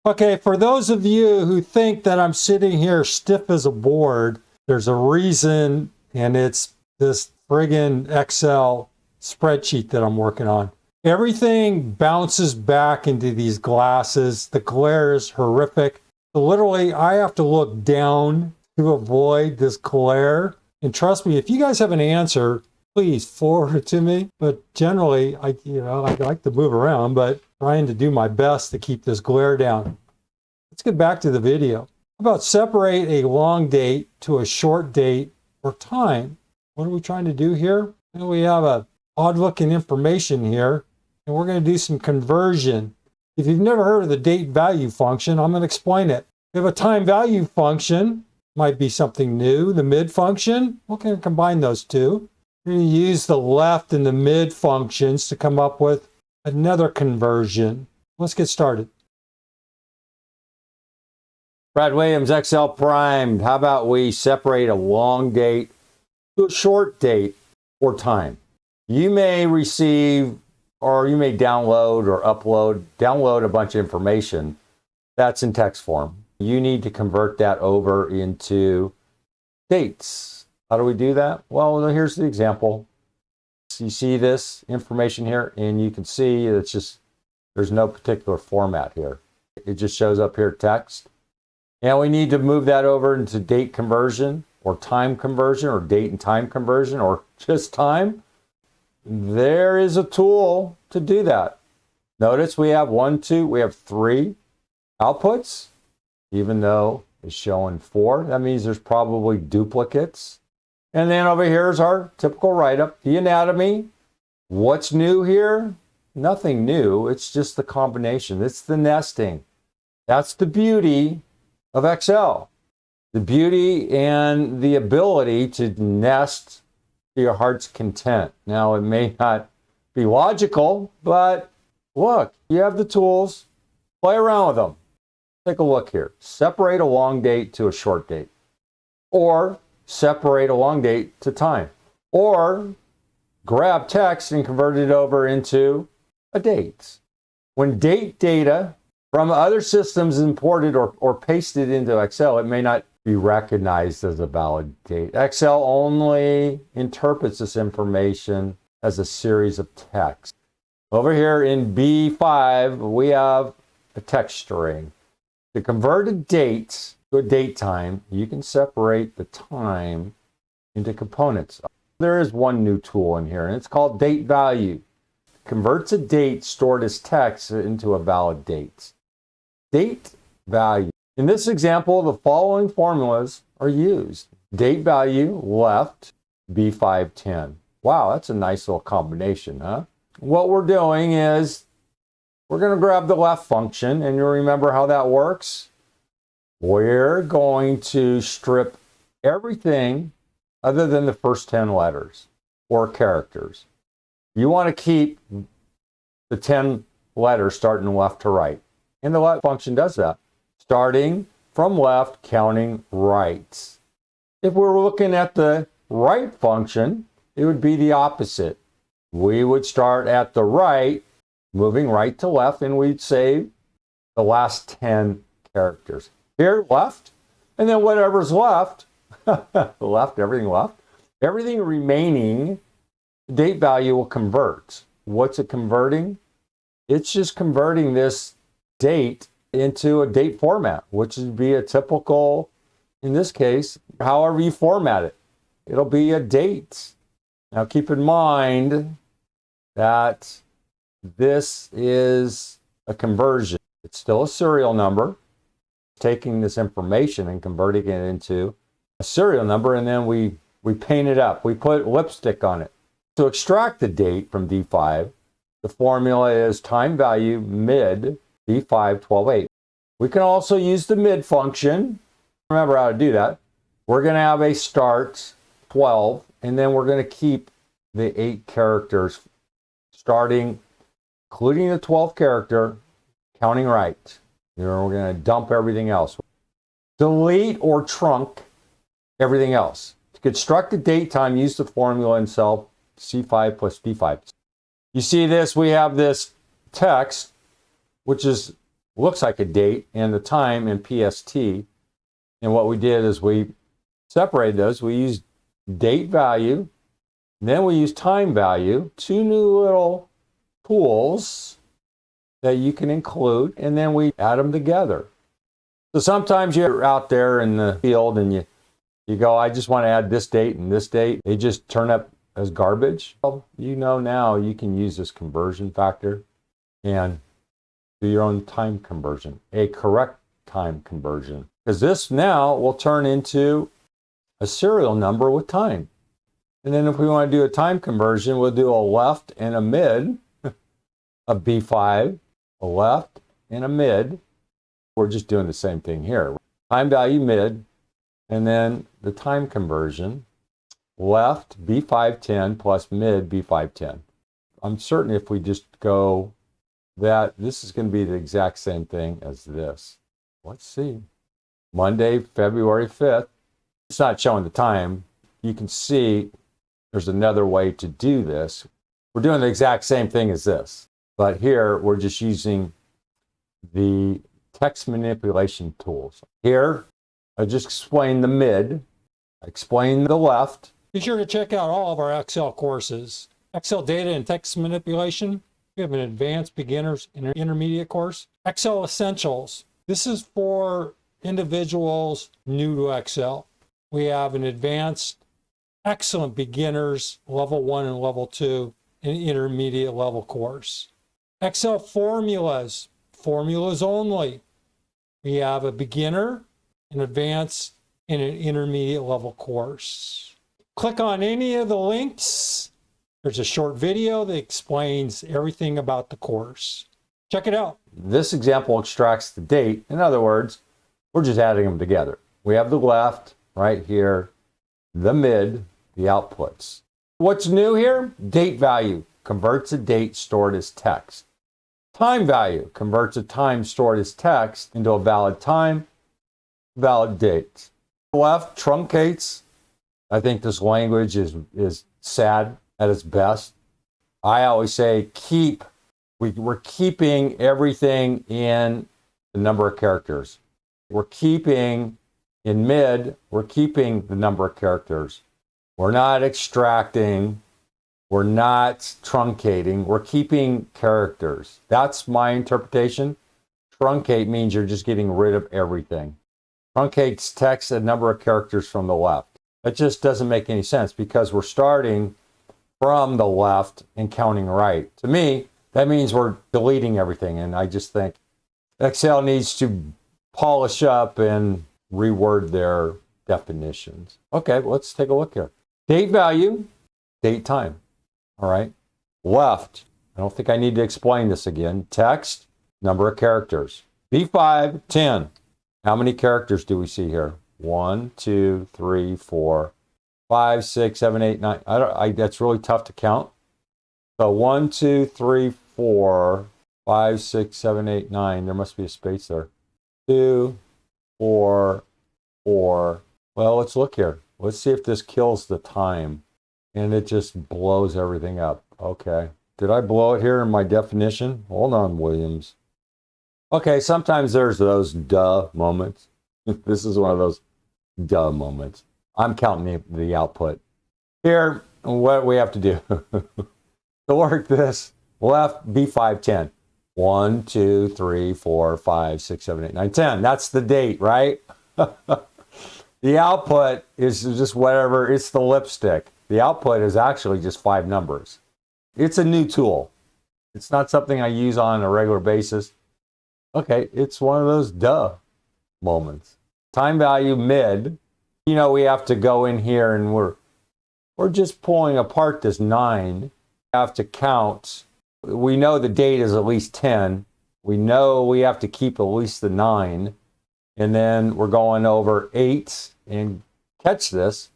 Okay, for those of you who think that I'm sitting here stiff as a board, there's a reason, and it's this friggin' Excel spreadsheet that I'm working on. Everything bounces back into these glasses. The glare is horrific. So literally, I have to look down to avoid this glare. And trust me, if you guys have an answer, please forward it to me. But generally, I like to move around, but trying to do my best to keep this glare down. Let's get back to the video. How about separate a long date to a short date or time? What are we trying to do here? Well, we have a odd looking information here, and we're going to do some conversion. If you've never heard of the date value function, I'm going to explain it. We have a time value function, might be something new. The mid function, we're going to combine those two. We're going to use the left and the mid functions to come up with another conversion. Let's get started. Brad Williams, Excel primed. How about we separate a long date to a short date or time? You may receive, or you may download or download a bunch of information that's in text form. You need to convert that over into dates. How do we do that? Well, here's the example. So you see this information here, and you can see it's just, there's no particular format here. It just shows up here, text. And we need to move that over into date conversion or time conversion or date and time conversion or just time. There is a tool to do that. Notice we have we have 3 outputs, even though it's showing 4. That means there's probably duplicates. And then over here is our typical write-up, the anatomy. What's new here? Nothing new. It's just the combination. It's the nesting. That's the beauty of Excel. The beauty and the ability to nest to your heart's content. Now, it may not be logical, but look, you have the tools. Play around with them. Take a look here. Separate a long date to a short date. Or separate a long date to time. Or grab text and convert it over into a date. When date data from other systems imported or pasted into Excel, it may not be recognized as a valid date. Excel only interprets this information as a series of text. Over here in B5, we have a text string. To convert a date to a date time, you can separate the time into components. There is one new tool in here, and it's called date value. It converts a date stored as text into a valid date. Date value. In this example, the following formulas are used. Date value left, B510. Wow, that's a nice little combination, huh? What we're doing is we're going to grab the left function, and you remember how that works? We're going to strip everything other than the first 10 letters or characters. You want to keep the 10 letters starting left to right. And the left function does that. Starting from left, counting right. If we're looking at the right function, it would be the opposite. We would start at the right, moving right to left, and we'd save the last 10 characters. Here, left, and then whatever's left, everything left, everything remaining, the date value will convert. What's it converting? It's just converting this date into a date format, which would be a typical, in this case, however you format it. It'll be a date. Now keep in mind that this is a conversion. It's still a serial number. Taking this information and converting it into a serial number, and then we paint it up. We put lipstick on it. To extract the date from D5, the formula is time value mid D5 12/8. We can also use the mid function. Remember how to do that. We're going to have a start 12, and then we're going to keep the 8 characters starting, including the 12th character, counting right. Then we're going to dump everything else. Delete or trunk everything else. To construct a date time, use the formula in cell C5 plus D5. You see this, we have this text, which is looks like a date, and the time in PST. And what we did is we separated those. We used date value, then we used time value, two new little tools that you can include, and then we add them together. So sometimes you're out there in the field and you go, I just want to add this date and this date. They just turn up as garbage. Well, you know now you can use this conversion factor and do your own time conversion, a correct time conversion. Because this now will turn into a serial number with time. And then if we want to do a time conversion, we'll do a left and a mid of B5, a left and a mid. We're just doing the same thing here. Time value mid, and then the time conversion, left B510 plus mid B510. I'm certain if we just go that, this is going to be the exact same thing as this. Let's see. Monday, February 5th. It's not showing the time. You can see there's another way to do this. We're doing the exact same thing as this, but here we're just using the text manipulation tools. Here, I just explained the mid, I explained the left. Be sure to check out all of our Excel courses. Excel Data and Text Manipulation. We have an advanced beginners and intermediate course. Excel Essentials. This is for individuals new to Excel. We have an advanced, excellent beginners, level 1 and level 2, and intermediate level course. Excel Formulas. Formulas only. We have a beginner, an advanced, and an intermediate level course. Click on any of the links. There's a short video that explains everything about the course. Check it out. This example extracts the date. In other words, we're just adding them together. We have the left right here, the mid, the outputs. What's new here? Date value converts a date stored as text. Time value converts a time stored as text into a valid time, valid date. Left truncates. I think this language is sad at its best. I always say we're keeping everything in the number of characters. We're keeping in mid, we're keeping the number of characters. We're not extracting, we're not truncating, we're keeping characters. That's my interpretation. Truncate means you're just getting rid of everything. Truncates text a number of characters from the left. That just doesn't make any sense because we're starting from the left and counting right. To me, that means we're deleting everything. And I just think Excel needs to polish up and reword their definitions. Okay, let's take a look here. Date value, date time. All right. Left, I don't think I need to explain this again. Text, number of characters. B5, 10. How many characters do we see here? 1, 2, 3, 4, 5, 6, 7, 8, 9. That's really tough to count. So 1, 2, 3, 4, 5, 6, 7, 8, 9. There must be a space there. 2, 4, 4. Well, let's look here. Let's see if this kills the time. And it just blows everything up. Okay. Did I blow it here in my definition? Hold on, Williams. Okay, sometimes there's those duh moments. This is one of those duh moments. I'm counting the output. Here, what we have to do to work this, left B510. 1, 2, 3, 4, 5, 6, 7, 8, 9, 10. That's the date, right? The output is just whatever, it's the lipstick. The output is actually just 5 numbers. It's a new tool. It's not something I use on a regular basis. Okay, it's one of those duh moments. Time value mid. You know, we have to go in here and we're just pulling apart this 9. We have to count. We know the date is at least 10. We know we have to keep at least the 9. And then we're going over 8. And catch this,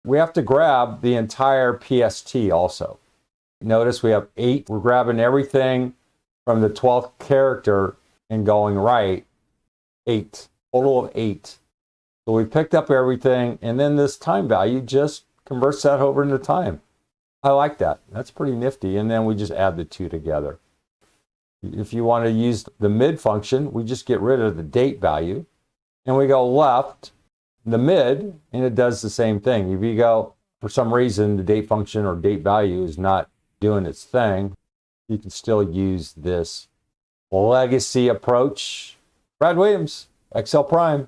we have to grab the entire PST also. Notice we have 8. We're grabbing everything from the 12th character and going right. 8. Total of 8. So we picked up everything, and then this time value just converts that over into time. I like that. That's pretty nifty. And then we just add the 2 together. If you want to use the mid function, we just get rid of the date value and we go left, the mid, and it does the same thing. If you go, for some reason, the date function or date value is not doing its thing, you can still use this legacy approach. Brad Williams, Excel Prime.